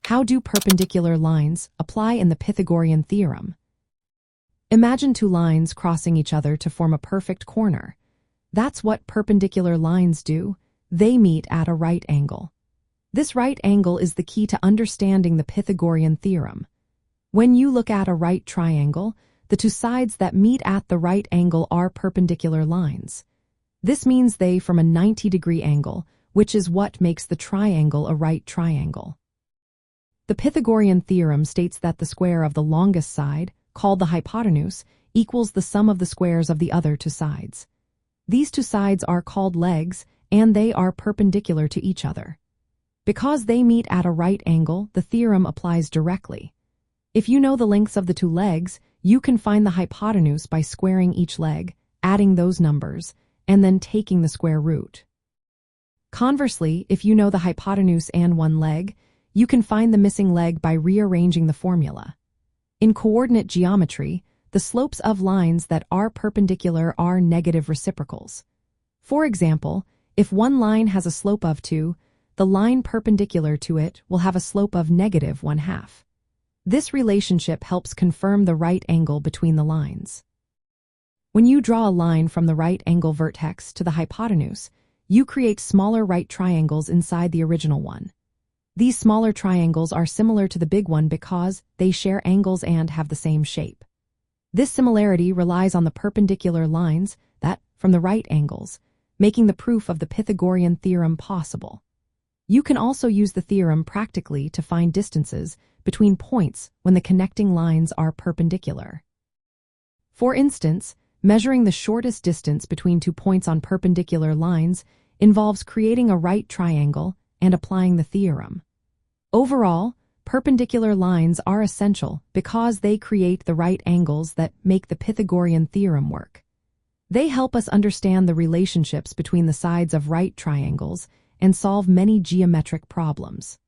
How do perpendicular lines apply in the Pythagorean theorem? Imagine two lines crossing each other to form a perfect corner. That's what perpendicular lines do. They meet at a right angle. This right angle is the key to understanding the Pythagorean theorem. When you look at a right triangle, the two sides that meet at the right angle are perpendicular lines. This means they form a 90-degree angle, which is what makes the triangle a right triangle. The Pythagorean theorem states that the square of the longest side, called the hypotenuse, equals the sum of the squares of the other two sides. These two sides are called legs, and they are perpendicular to each other. Because they meet at a right angle, the theorem applies directly. If you know the lengths of the two legs, you can find the hypotenuse by squaring each leg, adding those numbers, and then taking the square root. Conversely, if you know the hypotenuse and one leg, you can find the missing leg by rearranging the formula. In coordinate geometry, the slopes of lines that are perpendicular are negative reciprocals. For example, if one line has a slope of 2, the line perpendicular to it will have a slope of negative 1/2. This relationship helps confirm the right angle between the lines. When you draw a line from the right angle vertex to the hypotenuse, you create smaller right triangles inside the original one. These smaller triangles are similar to the big one because they share angles and have the same shape. This similarity relies on the perpendicular lines that from the right angles, making the proof of the Pythagorean theorem possible. You can also use the theorem practically to find distances between points when the connecting lines are perpendicular. For instance, measuring the shortest distance between 2 points on perpendicular lines involves creating a right triangle and applying the theorem. Overall, perpendicular lines are essential because they create the right angles that make the Pythagorean theorem work. They help us understand the relationships between the sides of right triangles and solve many geometric problems.